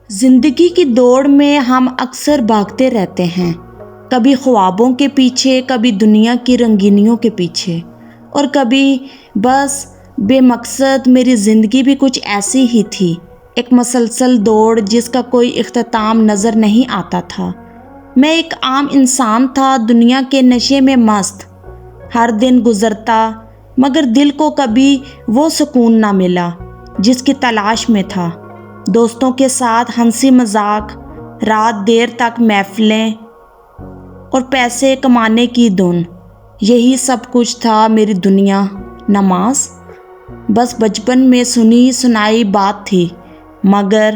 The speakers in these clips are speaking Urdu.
زندگی کی دوڑ میں ہم اکثر بھاگتے رہتے ہیں، کبھی خوابوں کے پیچھے، کبھی دنیا کی رنگینیوں کے پیچھے، اور کبھی بس بے مقصد۔ میری زندگی بھی کچھ ایسی ہی تھی، ایک مسلسل دوڑ جس کا کوئی اختتام نظر نہیں آتا تھا۔ میں ایک عام انسان تھا، دنیا کے نشے میں مست۔ ہر دن گزرتا مگر دل کو کبھی وہ سکون نہ ملا جس کی تلاش میں تھا۔ دوستوں کے ساتھ ہنسی مذاق، رات دیر تک محفلیں اور پیسے کمانے کی دھن، یہی سب کچھ تھا میری دنیا۔ نماز بس بچپن میں سنی سنائی بات تھی، مگر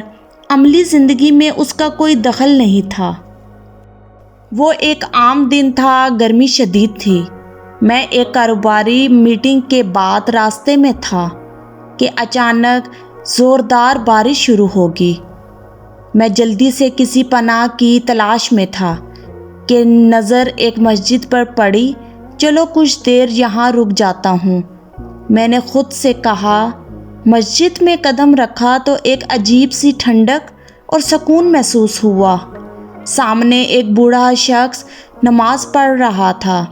عملی زندگی میں اس کا کوئی دخل نہیں تھا۔ وہ ایک عام دن تھا، گرمی شدید تھی۔ میں ایک کاروباری میٹنگ کے بعد راستے میں تھا کہ اچانک زوردار بارش شروع ہوگی۔ میں جلدی سے کسی پناہ کی تلاش میں تھا کہ نظر ایک مسجد پر پڑی۔ چلو کچھ دیر یہاں رک جاتا ہوں، میں نے خود سے کہا۔ مسجد میں قدم رکھا تو ایک عجیب سی ٹھنڈک اور سکون محسوس ہوا۔ سامنے ایک بوڑھا شخص نماز پڑھ رہا تھا۔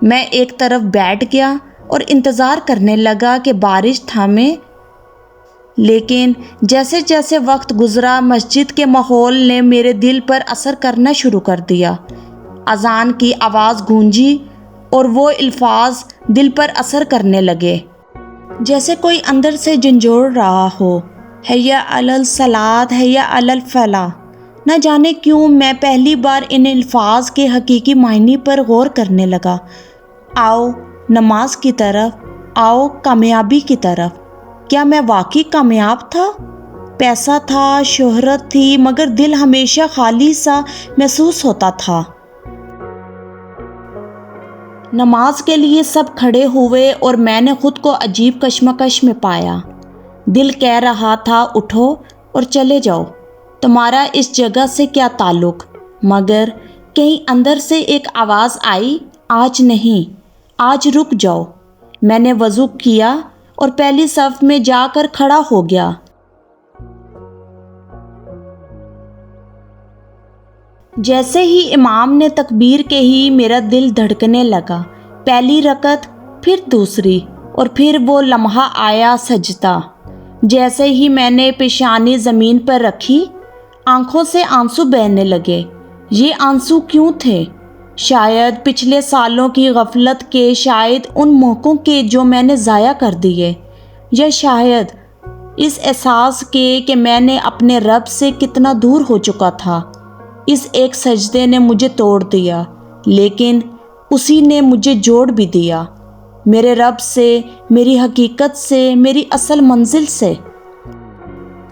میں ایک طرف بیٹھ گیا اور انتظار کرنے لگا کہ بارش تھمے، لیکن جیسے جیسے وقت گزرا مسجد کے ماحول نے میرے دل پر اثر کرنا شروع کر دیا۔ اذان کی آواز گونجی اور وہ الفاظ دل پر اثر کرنے لگے جیسے کوئی اندر سے جھنجھوڑ رہا ہو، حیا علی الصلاۃ، حیا علی الفلاح۔ نہ جانے کیوں میں پہلی بار ان الفاظ کے حقیقی معنی پر غور کرنے لگا۔ آؤ نماز کی طرف، آؤ کامیابی کی طرف۔ کیا میں واقعی کامیاب تھا؟ پیسہ تھا، شہرت تھی، مگر دل ہمیشہ خالی سا محسوس ہوتا تھا۔ نماز کے لیے سب کھڑے ہوئے اور میں نے خود کو عجیب کشمکش میں پایا۔ دل کہہ رہا تھا اٹھو اور چلے جاؤ، تمہارا اس جگہ سے کیا تعلق؟ مگر کہیں اندر سے ایک آواز آئی، آج نہیں، آج رک جاؤ۔ میں نے وضو کیا اور پہلی صف میں جا کر کھڑا ہو گیا۔ جیسے ہی امام نے تکبیر کہی میرا دل دھڑکنے لگا۔ پہلی رکعت، پھر دوسری، اور پھر وہ لمحہ آیا، سجدہ۔ جیسے ہی میں نے پیشانی زمین پر رکھی، آنکھوں سے آنسو بہنے لگے۔ یہ آنسو کیوں تھے؟ شاید پچھلے سالوں کی غفلت کے، شاید ان موقعوں کے جو میں نے ضائع کر دیے، یا شاید اس احساس کے کہ میں نے اپنے رب سے کتنا دور ہو چکا تھا۔ اس ایک سجدے نے مجھے توڑ دیا، لیکن اسی نے مجھے جوڑ بھی دیا، میرے رب سے، میری حقیقت سے، میری اصل منزل سے۔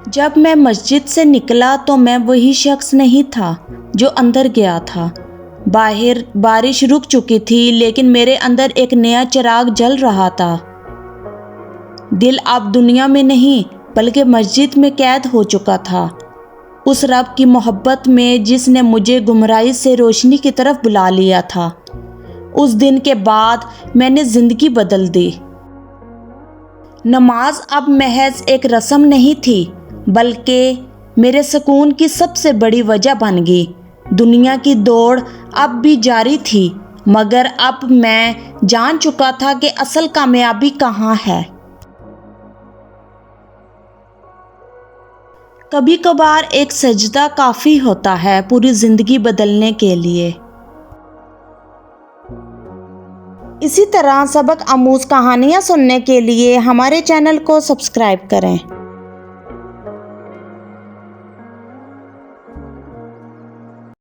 جب میں مسجد سے نکلا تو میں وہی شخص نہیں تھا جو اندر گیا تھا۔ باہر بارش رک چکی تھی، لیکن میرے اندر ایک نیا چراغ جل رہا تھا۔ دل اب دنیا میں نہیں بلکہ مسجد میں قید ہو چکا تھا، اس رب کی محبت میں جس نے مجھے گمراہی سے روشنی کی طرف بلا لیا تھا۔ اس دن کے بعد میں نے زندگی بدل دی۔ نماز اب محض ایک رسم نہیں تھی، بلکہ میرے سکون کی سب سے بڑی وجہ بن گئی۔ دنیا کی دوڑ اب بھی جاری تھی، مگر اب میں جان چکا تھا کہ اصل کامیابی کہاں ہے۔ کبھی کبھار ایک سجدہ کافی ہوتا ہے پوری زندگی بدلنے کے لیے۔ اسی طرح سبق آموز کہانیاں سننے کے لیے ہمارے چینل کو سبسکرائب کریں۔